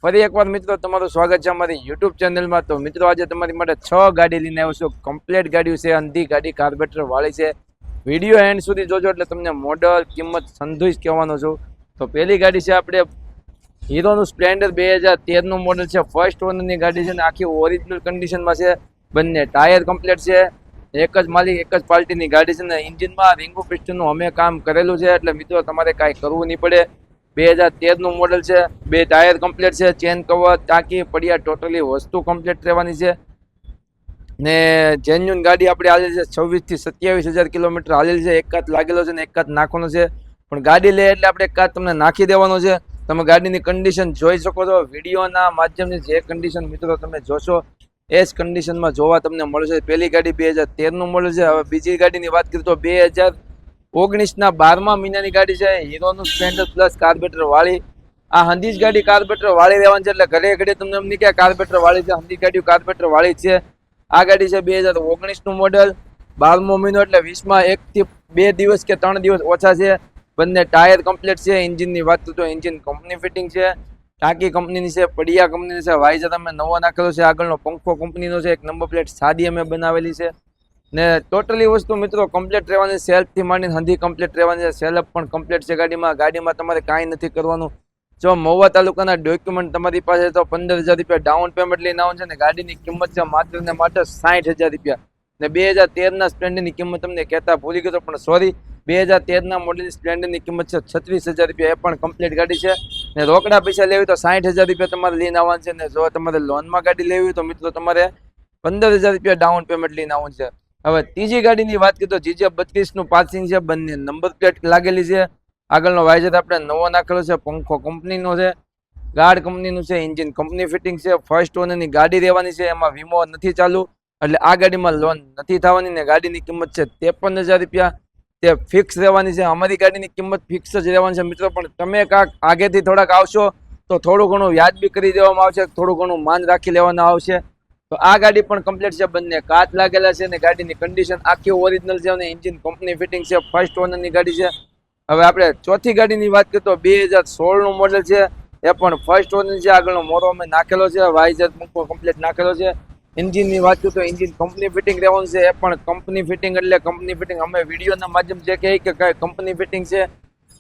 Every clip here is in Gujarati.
ફરી એકવાર મિત્રો તમારું સ્વાગત છે અમારી યુટ્યુબ ચેનલમાં। તો મિત્રો આજે તમારી માટે 6 ગાડી લઈને આવ્યો છું। કમ્પ્લીટ ગાડી છે, અંધી ગાડી કાર્બેટર વાળી છે। વિડીયો એન્ડ સુધી જોજો એટલે તમને મોડલ કિંમત સંધુઈ કહેવાનો છું। તો પહેલી ગાડી છે આપણે હીરોનું સ્પ્લેન્ડર 2013નું મોડલ છે। ફર્સ્ટ ઓનરની ગાડી છે ને આખી ઓરિજિનલ કન્ડિશનમાં છે। બંને ટાયર કમ્પ્લીટ છે, એક જ માલિક એક જ પાર્ટીની ગાડી છે ને એન્જિનમાં રિંગુ પિસ્ટનનું અમે કામ કરેલું છે એટલે મિત્રો તમારે કાંઈ કરવું નહીં પડે। 2013નું મોડલ છે, 2 ટાયર કમ્પ્લીટ છે, ચેન કવર ટાંકી પડ્યા ટોટલી વસ્તુ કમ્પ્લીટ રહેવાની છે ને જેન્યુન ગાડી આપણે હાલેલી છે। 26 થી 27,000 કિલોમીટર હાલેલી છે। એકાદ લાગેલો છે ને એકાદ નાખવાનો છે, પણ ગાડી લે એટલે આપણે એકાદ તમને નાખી દેવાનો છે। તમે ગાડીની કન્ડિશન જોઈ શકો છો। વિડીયોના માધ્યમથી જે કન્ડિશન મિત્રો તમે જોશો એ જ કન્ડિશનમાં જોવા તમને મળશે। પહેલી ગાડી 2013નું મોડલ છે। હવે બીજી ગાડીની વાત કરીએ તો 2019ના 12મા મહિનાની ગાડી છે, હીરોનું સ્પ્લેન્ડર પ્લસ કાર્બેટર વાળી। આ હંધી જ ગાડી કાર્બેટર વાળી રહેવાની છે એટલે ઘરે ઘરે તમને એમ નહીં કે કાર્બેટર વાળી છે, હંધી ગાડી કાર્બેટર વાળી છે। આ ગાડી છે 2019નું મોડલ, 12મો મહિનો એટલે 20માં 1 થી 2 દિવસ કે 3 દિવસ ઓછા છે। બંને ટાયર કમ્પ્લીટ છે। એન્જિનની વાત કરીએ તો એન્જિન કંપની ફિટિંગ છે, ટાંકી કંપનીની છે, પડિયા કંપનીની છે, વાઇઝર અમે નવો નાખેલો છે, આગળનો પંખો કંપનીનો છે, એક નંબર પ્લેટ સાદી અમે બનાવેલી છે ને ટોટલી વસ્તુ મિત્રો કમ્પ્લીટ રહેવાની। સેલ્ફથી માંડીને હંધી કમ્પ્લીટ રહેવાની છે, સેલ્ફ પણ કમ્પ્લીટ છે ગાડીમાં તમારે કાંઈ નથી કરવાનું। જો મહુવા તાલુકાના ડોક્યુમેન્ટ તમારી પાસે તો 15,000 રૂપિયા ડાઉન પેમેન્ટ લઈને આવવાનું છે ને ગાડીની કિંમત છે માત્ર ને માત્ર 60,000 રૂપિયા ને 2013ના સ્પ્લેન્ડરની કિંમત તમને કહેતા ભૂલી ગયો પણ સોરી, 2013ના મોડલની સ્પ્લેન્ડરની કિંમત છે 36,000 રૂપિયા। એ પણ કમ્પ્લીટ ગાડી છે ને રોકડા પૈસા લેવી તો 60,000 રૂપિયા તમારે લઈને આવવાનું છે ને જો તમારે લોનમાં ગાડી લેવી હોય તો મિત્રો તમારે 15,000 રૂપિયા ડાઉન પેમેન્ટ લઈને આવવાનું છે। હવે ત્રીજી ગાડીની વાત કરીએ તો GJ 32નું પાર્સિંગ છે, બંને નંબર પ્લેટ લાગેલી છે, આગળનો વાઇઝર આપણે નવો નાખેલો છે, પંખો કંપનીનો છે, ગાર્ડ કંપનીનું છે, એન્જિન કંપની ફિટિંગ છે, ફર્સ્ટ ઓનરની ગાડી રહેવાની છે, એમાં વીમો નથી ચાલુ એટલે આ ગાડીમાં લોન નથી થવાની ને ગાડીની કિંમત છે 53,000 રૂપિયા, તે ફિક્સ રહેવાની છે। અમારી ગાડીની કિંમત ફિક્સ જ રહેવાની છે મિત્રો, પણ તમે કાંક આગેથી થોડાક આવશો તો થોડું ઘણું વ્યાજબી કરી દેવામાં આવશે, થોડું ઘણું માન રાખી લેવાનું આવશે। તો આ ગાડી પણ કમ્પ્લીટ છે, બંને કાચ લાગેલા છે અને ગાડીની કન્ડિશન આખી ઓરિજિનલ છે અને એન્જિન કંપની ફિટિંગ છે, ફર્સ્ટ ઓનરની ગાડી છે। હવે આપણે ચોથી ગાડીની વાત કરીએ તો 2016નું મોડલ છે, એ પણ ફર્સ્ટ ઓનર છે, આગળનો મોરો અમે નાખેલો છે, વાઇઝર પંખો કમ્પ્લીટ નાખેલો છે। એન્જિનની વાત કરીએ તો એન્જિન કંપની ફિટિંગ રહેવાનું છે, એ પણ કંપની ફિટિંગ એટલે કંપની ફિટિંગ અમે વિડીયોના માધ્યમ જે કહે કે કાંઈ કંપની ફિટિંગ છે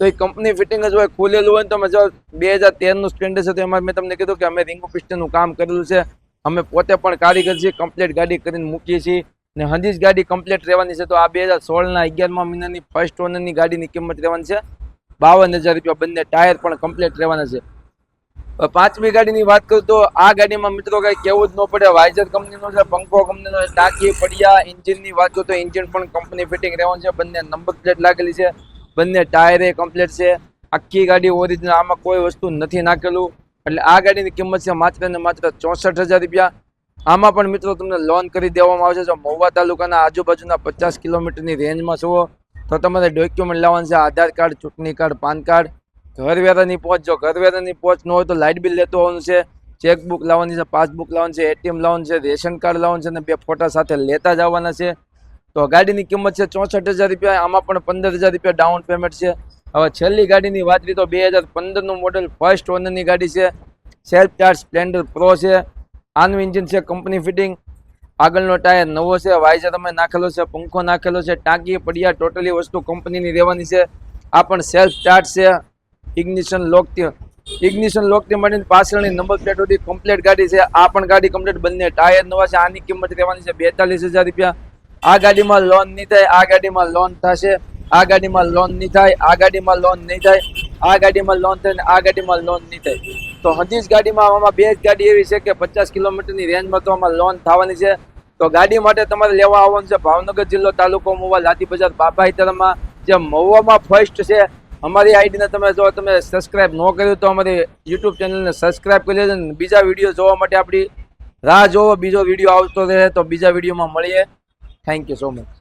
તો એ કંપની ફિટિંગ જ હોય, ખુલેલું હોય ને તમે જો 2013નું સ્પ્લેન્ડર છે તો એમાં મેં તમને કીધું કે અમે રિંગુ પિસ્ટનનું કામ કરેલું છે, અમે પોતે પણ કારીગર છીએ, કમ્પ્લીટ ગાડી કરીને મૂકીએ છીએ ને હજી જ ગાડી કમ્પ્લીટ રહેવાની છે। તો આ 2016ના 11મા મહિનાની ફર્સ્ટ ઓનરની ગાડીની કિંમત રહેવાની છે 52,000 રૂપિયા, બંને ટાયર પણ કમ્પ્લીટ રહેવાના છે। પાંચમી ગાડીની વાત કરું તો આ ગાડીમાં મિત્રો કઈ કેવું જ ન પડે, વાઇઝર કંપનીનો છે, પંખો કંપનીનો છે, ટાંકી પડ્યા, એન્જિનની વાત કરું તો એન્જિન પણ કંપની ફિટિંગ રહેવાનું છે, બંને નંબર પ્લેટ લાગેલી છે, બંને ટાયરે કમ્પ્લીટ છે, આખી ગાડી ઓરિજિનલ, આમાં કોઈ વસ્તુ નથી નાખેલું એટલે આ ગાડીની કિંમત છે માત્ર ને માત્ર 64,000 રૂપિયા। આમાં પણ મિત્રો તમને લોન કરી દેવામાં આવશે। જો મહુવા તાલુકાના આજુબાજુના 50 કિલોમીટરની રેન્જમાં છો તો તમારે ડોક્યુમેન્ટ લાવવાનું છે, આધાર કાર્ડ, ચૂંટણી કાર્ડ, પાન કાર્ડ, ઘરવેરાની પહોંચ, જો ઘરવેરાની પહોંચ ન હોય તો લાઇટ બિલ લેતો આવવાનું છે, ચેકબુક લાવવાની છે, પાસબુક લાવવાની છે, ATM લાવવાનું છે, રેશન કાર્ડ લાવવાનું છે અને 2 ફોટા સાથે લેતા જ આવવાના છે। તો ગાડીની કિંમત છે 64,000 રૂપિયા, આમાં પણ 15,000 રૂપિયા ડાઉન પેમેન્ટ છે। હવે છેલ્લી ગાડીની વાત કરીએ તો 2015નું મોડલ ફર્સ્ટ ઓનરની ગાડી છે, સેલ્ફ સ્ટાર્ટ સ્પ્લેન્ડર પ્રો છે, આનું એન્જિન છે કંપની ફિટિંગ, આગળનો ટાયર નવો છે, વાઇઝર અમે નાખેલો છે, પંખો નાખેલો છે, ટાંકી પડ્યા ટોટલી વસ્તુ કંપનીની રહેવાની છે। આ પણ સેલ્ફ સ્ટાર્ટ છે, ઇગ્નિશન લોકથી માંડીને પાછળની નંબર પ્લેટ સુધી કમ્પ્લીટ ગાડી છે। આ પણ ગાડી કમ્પ્લીટ, બંને ટાયર નવા છે, આની કિંમત રહેવાની છે 42,000 રૂપિયા। આ ગાડીમાં લોન નહીં થાય, આ ગાડીમાં લોન થશે, આ ગાડીમાં લોન નહીં થાય, આ ગાડીમાં લોન નહીં થાય, આ ગાડીમાં લોન થાય ને આ ગાડીમાં લોન નહીં થાય। તો હજી જ ગાડીમાં આમાં 2 જ ગાડી એવી છે કે 50 કિલોમીટરની રેન્જમાં તો આમાં લોન થવાની છે। તો ગાડી માટે તમારે લેવા આવવાનું છે ભાવનગર જિલ્લો, તાલુકો મહુવા, લાઠી બજાર, બાબાઈતરમાં, જે મહુવામાં ફર્સ્ટ છે। અમારી આઈડીને તમે જો તમે સબસ્ક્રાઈબ ન કર્યું તો અમારી યુટ્યુબ ચેનલને સબસ્ક્રાઈબ કરી લેજો ને બીજા વિડીયો જોવા માટે આપણી રાહ જોવો, બીજો વિડીયો આવતો રહે તો બીજા વિડીયોમાં મળીએ। Thank you so much.